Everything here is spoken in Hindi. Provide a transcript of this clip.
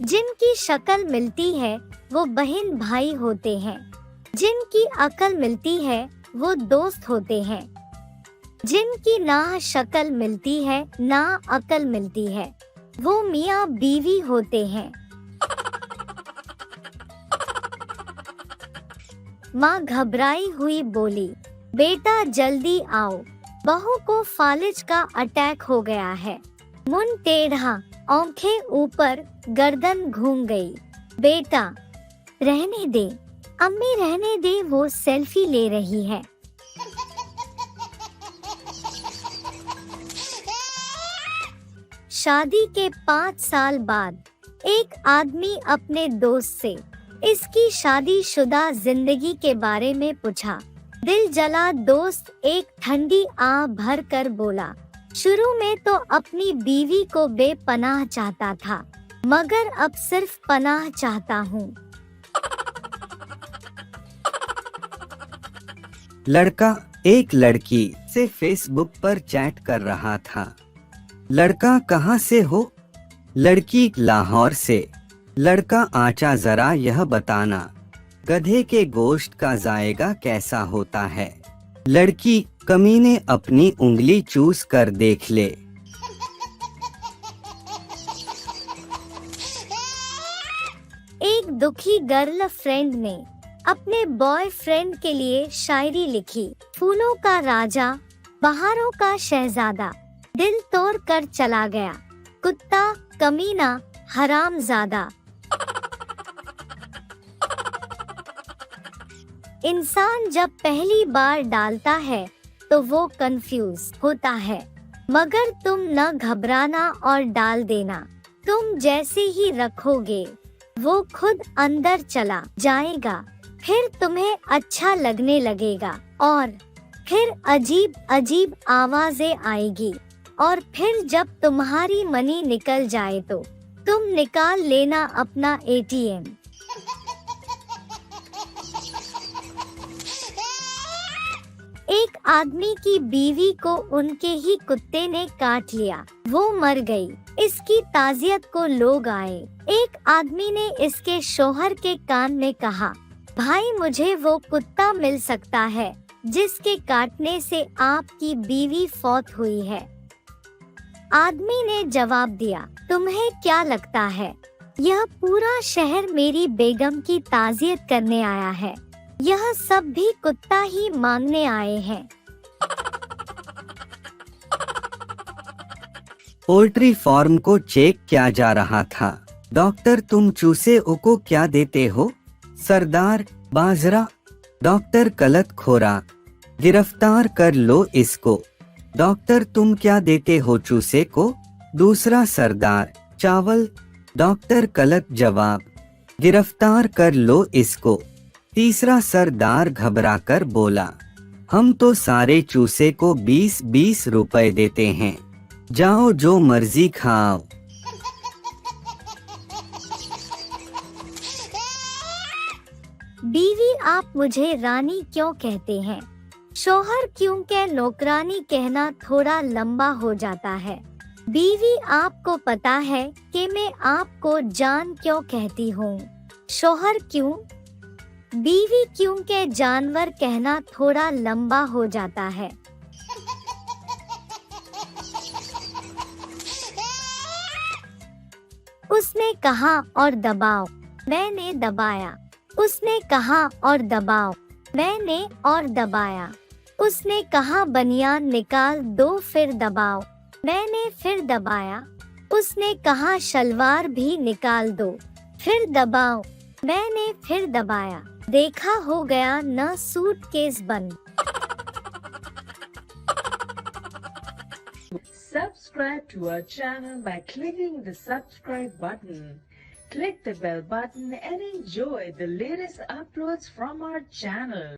जिनकी शक्ल मिलती है वो बहन भाई होते हैं। जिनकी अकल मिलती है वो दोस्त होते हैं। जिनकी ना शक्ल मिलती है ना अकल मिलती है वो मियाँ बीवी होते हैं। माँ घबराई हुई बोली, बेटा जल्दी आओ, बहू को फालिज का अटैक हो गया है। मुंह टेढ़ा, आंखें ऊपर, गर्दन घूम गई। बेटा रहने दे, अम्मी रहने दे, वो सेल्फी ले रही है। शादी के 5 साल बाद एक आदमी अपने दोस्त से इसकी शादीशुदा जिंदगी के बारे में पूछा। दिल जला दोस्त एक ठंडी आह भर कर बोला, शुरू में तो अपनी बीवी को बेपनाह चाहता था, मगर अब सिर्फ पनाह चाहता हूँ। लड़का एक लड़की से फेसबुक पर चैट कर रहा था। लड़का कहाँ से हो? लड़की लाहौर से। लड़का आचा जरा यह बताना, गधे के गोश्त का जायका कैसा होता है? लड़की, कमीने अपनी उंगली चूस कर देख ले। एक दुखी गर्लफ्रेंड ने अपने बॉयफ्रेंड के लिए शायरी लिखी। फूलों का राजा, बहारों का शहजादा, दिल तोड़ कर चला गया, कुत्ता, कमीना, हरामजादा। इंसान जब पहली बार डालता है तो वो कंफ्यूज होता है, मगर तुम न घबराना और डाल देना। तुम जैसे ही रखोगे वो खुद अंदर चला जाएगा, फिर तुम्हें अच्छा लगने लगेगा और फिर अजीब अजीब आवाजें आएगी और फिर जब तुम्हारी मनी निकल जाए तो तुम निकाल लेना अपना एटीएम। एक आदमी की बीवी को उनके ही कुत्ते ने काट लिया, वो मर गई। इसकी ताजियत को लोग आए। एक आदमी ने इसके शोहर के कान में कहा, भाई मुझे वो कुत्ता मिल सकता है जिसके काटने से आपकी बीवी फौत हुई है। आदमी ने जवाब दिया, तुम्हें क्या लगता है यह पूरा शहर मेरी बेगम की ताजियत करने आया है? यह सब भी कुत्ता ही मांगने आए हैं। पोल्ट्री फार्म को चेक किया जा रहा था। डॉक्टर, तुम चूसे को क्या देते हो? सरदार, बाजरा। डॉक्टर, गलत खोराक, गिरफ्तार कर लो इसको। डॉक्टर, तुम क्या देते हो चूसे को? दूसरा सरदार, चावल। डॉक्टर, गलत जवाब, गिरफ्तार कर लो इसको। तीसरा सरदार घबराकर बोला, हम तो सारे चूसे को 20-20 रुपए देते हैं, जाओ जो मर्जी खाओ। बीवी, आप मुझे रानी क्यों कहते हैं? शोहर, क्योंकि नौकरानी कहना थोड़ा लंबा हो जाता है। बीवी, आपको पता है कि मैं आपको जान क्यों कहती हूँ? शोहर, क्यों? बीवी, क्योंकि जानवर कहना थोड़ा लंबा हो जाता है। उसने कहा और दबाओ, मैंने दबाया। उसने कहा और दबाओ, मैंने और दबाया। उसने कहा बनियान निकाल दो, फिर दबाओ, मैंने फिर दबाया। उसने कहा शलवार भी निकाल दो, फिर दबाओ, मैंने फिर दबाया। देखा हो गया न सूटकेस बंद। Subscribe to our channel by clicking the subscribe button. Click the bell button and enjoy the latest uploads from our channel.